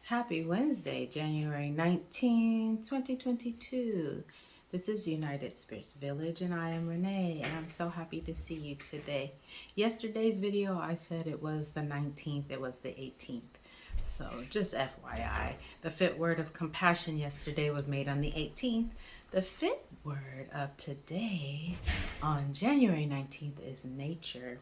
Happy Wednesday, January 19th, 2022. This is United Spirits Village, and I am Renee, and I'm so happy to see you today. Yesterday's video, I said it was the 19th, it was the 18th. So just FYI, the fit word of compassion yesterday was made on the 18th. The fit word of today on January 19th is nature.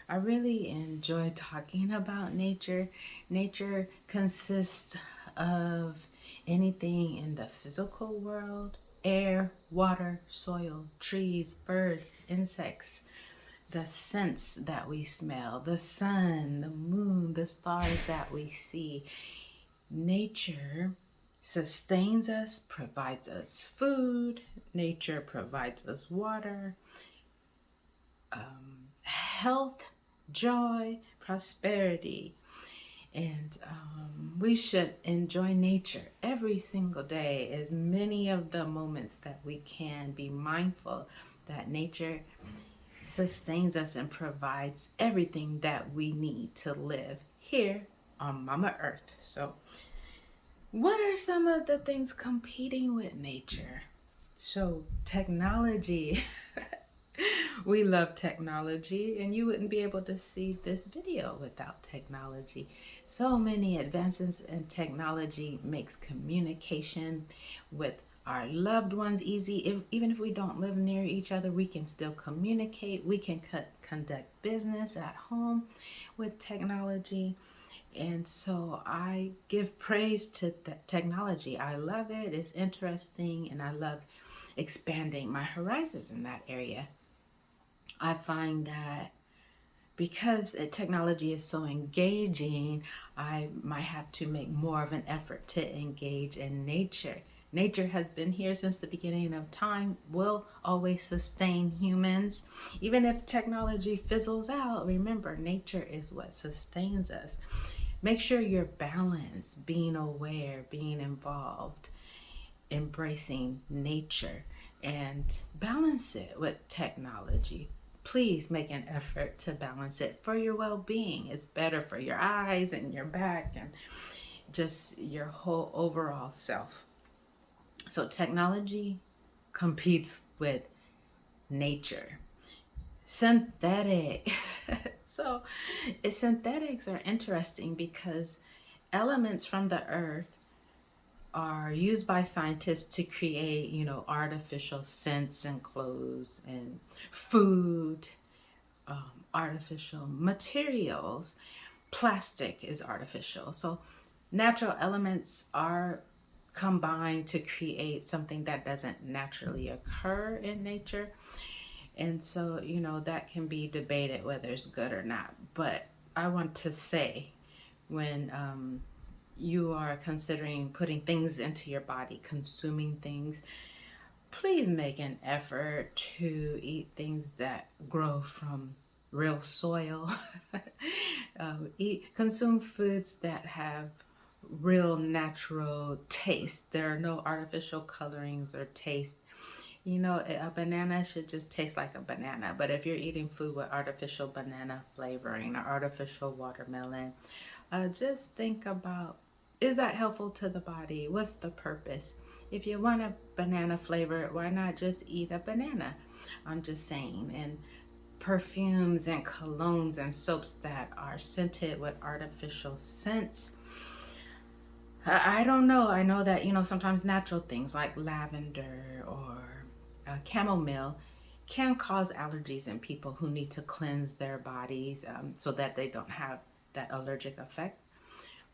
I really enjoy talking about nature. Nature consists of anything in the physical world: air, water, soil, trees, birds, insects, the scents that we smell, the sun, the moon, the stars that we see. Nature sustains us, provides us food. Nature provides us water, health, joy, prosperity. And we should enjoy nature every single day, as many of the moments that we can. Be mindful that nature sustains us and provides everything that we need to live here on Mama Earth. So what are some of the things competing with nature? So technology. We love technology, and you wouldn't be able to see this video without technology. So many advances in technology makes communication with our loved ones easy. Even if we don't live near each other, we can still communicate. We can conduct business at home with technology. And so I give praise to the technology. I love it. It's interesting, and I love expanding my horizons in that area. I find that because technology is so engaging, I might have to make more of an effort to engage in nature. Nature has been here since the beginning of time, will always sustain humans. Even if technology fizzles out, remember, nature is what sustains us. Make sure you're balanced, being aware, being involved, embracing nature, and balance it with technology. Please make an effort to balance it for your well-being. It's better for your eyes and your back and just your whole overall self. So technology competes with nature. Synthetic. So synthetics are interesting because elements from the earth are used by scientists to create, artificial scents and clothes and food, artificial materials. Plastic is artificial. So natural elements are combined to create something that doesn't naturally occur in nature. And so, that can be debated whether it's good or not. But I want to say, when you are considering putting things into your body, consuming things, please make an effort to eat things that grow from real soil. Consume foods that have real natural taste. There are no artificial colorings or taste. A banana should just taste like a banana. But if you're eating food with artificial banana flavoring or artificial watermelon, just think about, is that helpful to the body? What's the purpose? If you want a banana flavor, why not just eat a banana? I'm just saying. And perfumes and colognes and soaps that are scented with artificial scents, I don't know. I know that, sometimes natural things like lavender or chamomile can cause allergies in people who need to cleanse their bodies so that they don't have that allergic effect.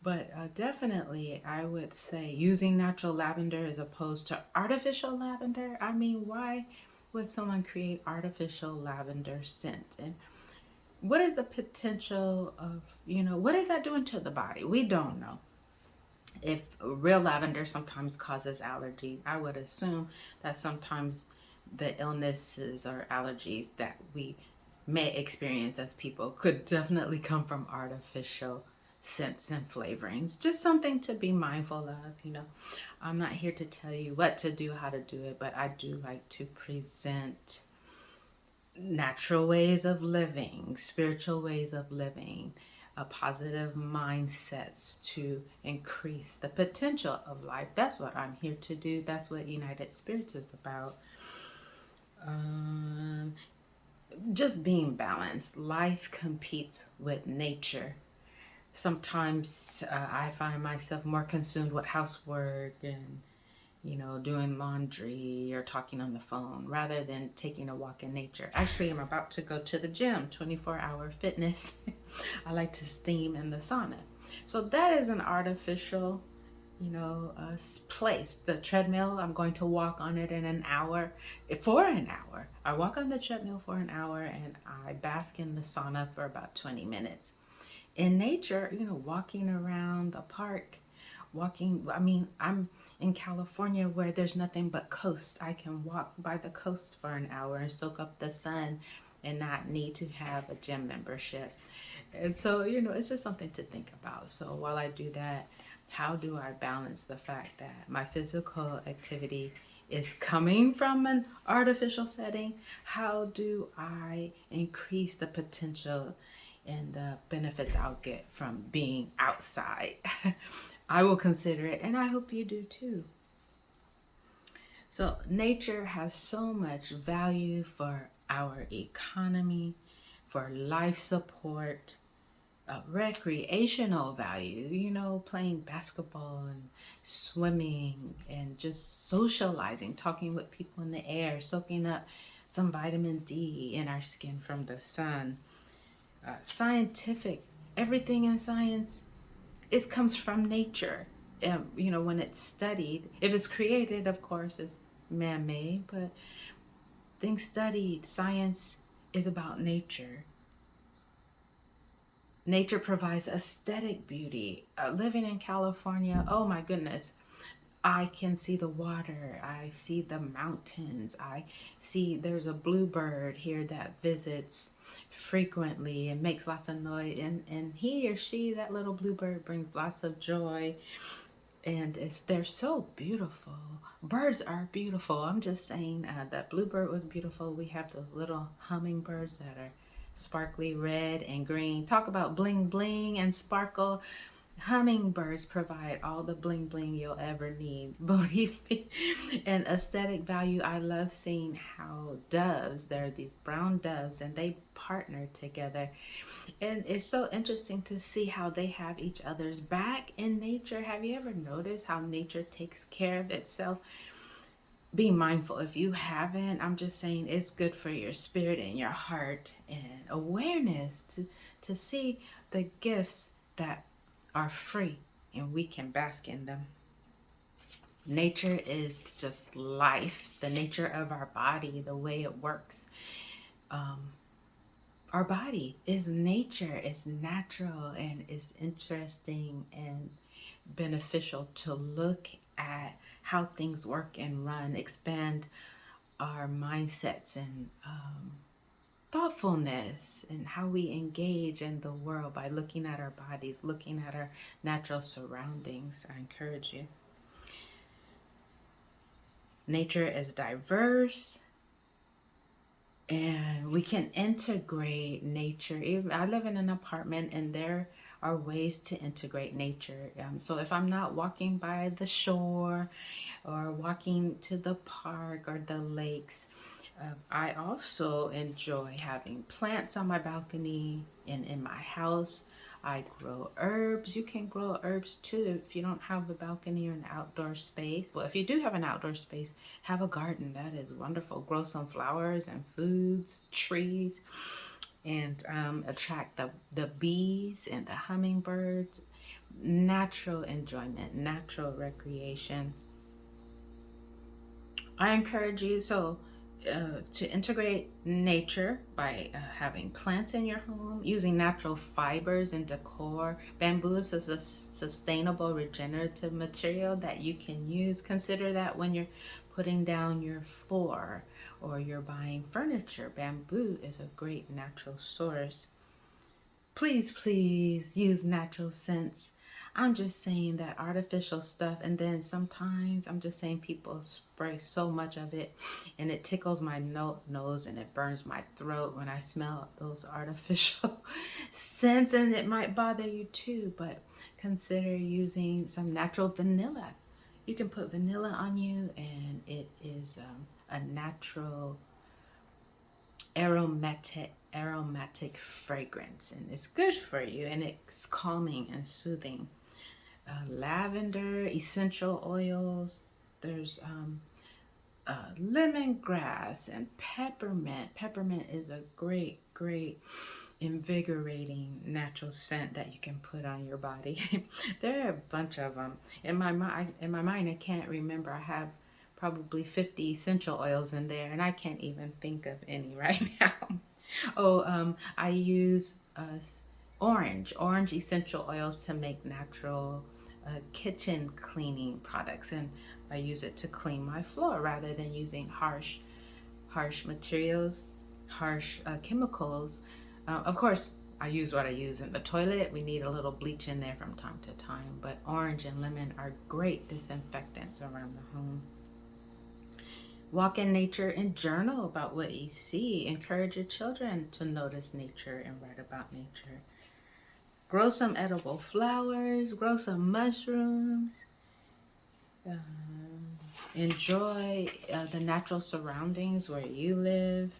But definitely, I would say using natural lavender as opposed to artificial lavender. I mean, why would someone create artificial lavender scent? And what is the potential of, what is that doing to the body? We don't know. If real lavender sometimes causes allergies, I would assume that sometimes the illnesses or allergies that we may experience as people could definitely come from artificial scents and flavorings. Just something to be mindful of. I'm not here to tell you what to do, how to do it, but I do like to present natural ways of living, spiritual ways of living, positive mindsets to increase the potential of life. That's what I'm here to do. That's what United Spirits is about. Um, just being balanced. Life competes with nature. Sometimes I find myself more consumed with housework and doing laundry or talking on the phone rather than taking a walk in nature. Actually, I'm about to go to the gym, 24-hour fitness. I like to steam in the sauna. So that is an artificial, place. The treadmill, I'm going to walk on it in an hour, for an hour. I walk on the treadmill for an hour and I bask in the sauna for about 20 minutes. In nature, walking around the park, I'm in California where there's nothing but coast. I can walk by the coast for an hour and soak up the sun and not need to have a gym membership. And so, it's just something to think about. So while I do that, how do I balance the fact that my physical activity is coming from an artificial setting? How do I increase the potential and the benefits I'll get from being outside? I will consider it, and I hope you do too. So nature has so much value for our economy, for life support, recreational value, playing basketball and swimming and just socializing, talking with people in the air, soaking up some vitamin D in our skin from the sun. Scientific, everything in science, it comes from nature. When it's studied, if it's created, of course, it's man-made, but things studied, science is about nature. Nature provides aesthetic beauty. Living in California, oh my goodness, I can see the water. I see the mountains. I see there's a bluebird here that visits frequently and makes lots of noise. And he or she, that little bluebird, brings lots of joy. And they're so beautiful. Birds are beautiful. I'm just saying that bluebird was beautiful. We have those little hummingbirds that are sparkly red and green. Talk about bling bling and sparkle. Hummingbirds provide all the bling bling you'll ever need, believe me. And aesthetic value, I love seeing how doves, there are these brown doves and they partner together. And it's so interesting to see how they have each other's back in nature. Have you ever noticed how nature takes care of itself? Be mindful. If you haven't, I'm just saying it's good for your spirit and your heart and awareness to see the gifts that are free and we can bask in them. Nature is just life, the nature of our body, the way it works. Our body is nature, it's natural, and it's interesting and beneficial to look at how things work and run, expand our mindsets and thoughtfulness and how we engage in the world by looking at our bodies, looking at our natural surroundings. I encourage you. Nature is diverse and we can integrate nature. Even I live in an apartment and there are ways to integrate nature. So if I'm not walking by the shore or walking to the park or the lakes, I also enjoy having plants on my balcony and in my house. I grow herbs. You can grow herbs too if you don't have a balcony or an outdoor space. Well, if you do have an outdoor space, have a garden. That is wonderful. Grow some flowers and foods, trees, and attract the bees and the hummingbirds. Natural enjoyment, natural recreation. I encourage you to integrate nature by having plants in your home, using natural fibers and decor. Bamboo is a sustainable regenerative material that you can use. Consider that when you're putting down your floor or you're buying furniture. Bamboo is a great natural source. Please use natural scents. I'm just saying that artificial stuff, and then sometimes I'm just saying people spray so much of it and it tickles my nose and it burns my throat when I smell those artificial scents, and it might bother you too, but consider using some natural vanilla. You can put vanilla on you, and it is a natural aromatic fragrance, and it's good for you, and it's calming and soothing. Lavender, essential oils. There's lemongrass and peppermint. Peppermint is a great invigorating natural scent that you can put on your body. There are a bunch of them. In my mind, I can't remember. I have probably 50 essential oils in there, and I can't even think of any right now. I use orange essential oils to make natural kitchen cleaning products, and I use it to clean my floor rather than using harsh materials, harsh chemicals. Of course, I use what I use in the toilet. We need a little bleach in there from time to time, but orange and lemon are great disinfectants around the home. Walk in nature and journal about what you see. Encourage your children to notice nature and write about nature. Grow some edible flowers, grow some mushrooms. Enjoy the natural surroundings where you live.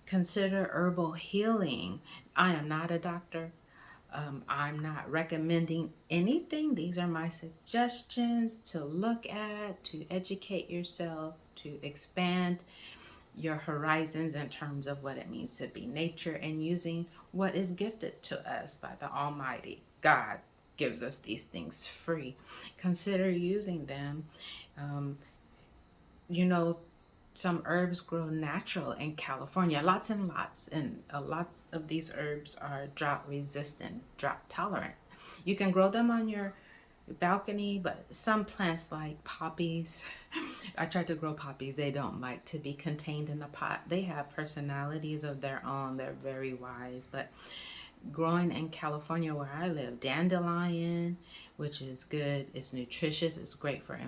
Consider herbal healing. I am not a doctor. I'm not recommending anything. These are my suggestions to look at, to educate yourself, to expand your horizons in terms of what it means to be nature, and using what is gifted to us by the Almighty. God gives us these things free. Consider using them. Um, you know, some herbs grow natural in California, lots and lots, and a lot of these herbs are drought resistant, drought tolerant. You can grow them on your balcony, but some plants like poppies, I tried to grow poppies, they don't like to be contained in a pot. They have personalities of their own, they're very wise, but growing in California where I live, dandelion, which is good, it's nutritious, it's great for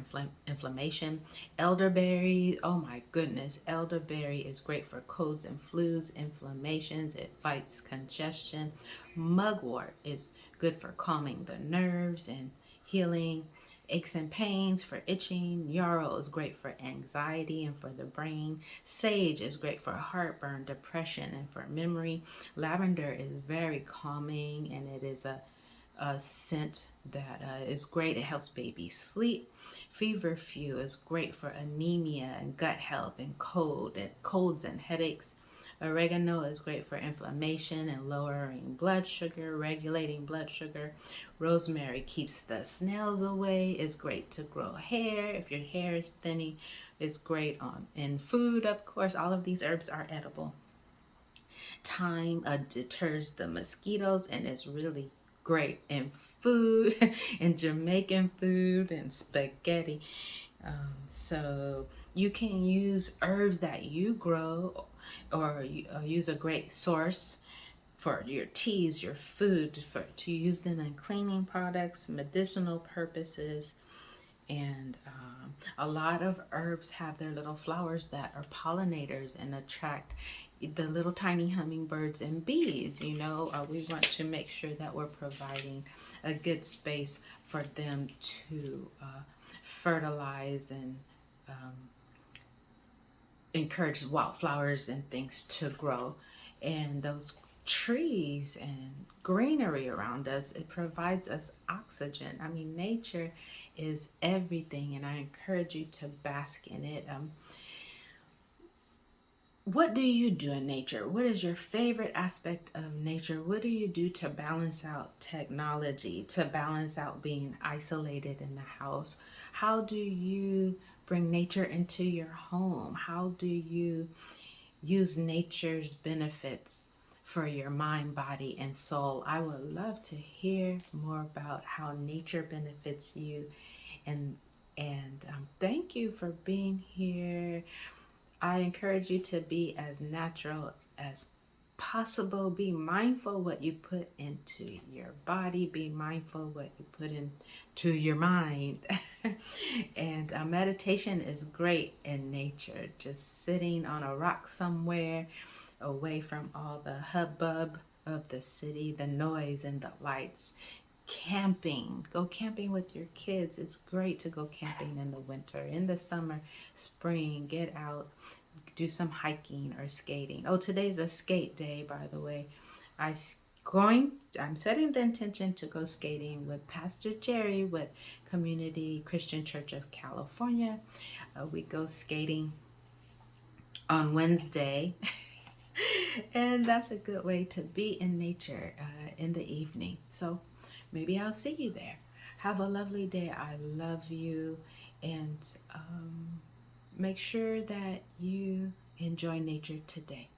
inflammation. Elderberry, oh my goodness, elderberry is great for colds and flus, inflammations, it fights congestion. Mugwort is good for calming the nerves and healing aches and pains, for itching. Yarrow is great for anxiety and for the brain. Sage is great for heartburn, depression, and for memory. Lavender is very calming, and it is a scent that is great. It helps babies sleep. Feverfew is great for anemia and gut health and colds and headaches. Oregano is great for inflammation and lowering blood sugar, regulating blood sugar. Rosemary keeps the snails away. It's great to grow hair. If your hair is thinning, it's great in food, of course. All of these herbs are edible. Thyme deters the mosquitoes, and it's really great in food, in Jamaican food and spaghetti. So you can use herbs that you grow, or use a great source for your teas, your food, to use them in cleaning products, medicinal purposes. And a lot of herbs have their little flowers that are pollinators and attract the little tiny hummingbirds and bees. We want to make sure that we're providing a good space for them to fertilize and encourage wildflowers and things to grow. And those trees and greenery around us, it provides us oxygen. I mean, nature is everything, and I encourage you to bask in it. What do you do in nature? What is your favorite aspect of nature? What do you do to balance out technology, to balance out being isolated in the house? How do you bring nature into your home? How do you use nature's benefits for your mind, body, and soul? I would love to hear more about how nature benefits you. And thank you for being here. I encourage you to be as natural as possible. Be mindful what you put into your body. Be mindful what you put into your mind. And meditation is great in nature. Just sitting on a rock somewhere, away from all the hubbub of the city, the noise and the lights. Camping. Go camping with your kids. It's great to go camping in the winter, in the summer, spring. Get out, do some hiking or skating. Oh, today's a skate day, by the way. I'm setting the intention to go skating with Pastor Jerry with Community Christian Church of California. We go skating on Wednesday. And that's a good way to be in nature in the evening. So maybe I'll see you there. Have a lovely day. I love you. And make sure that you enjoy nature today.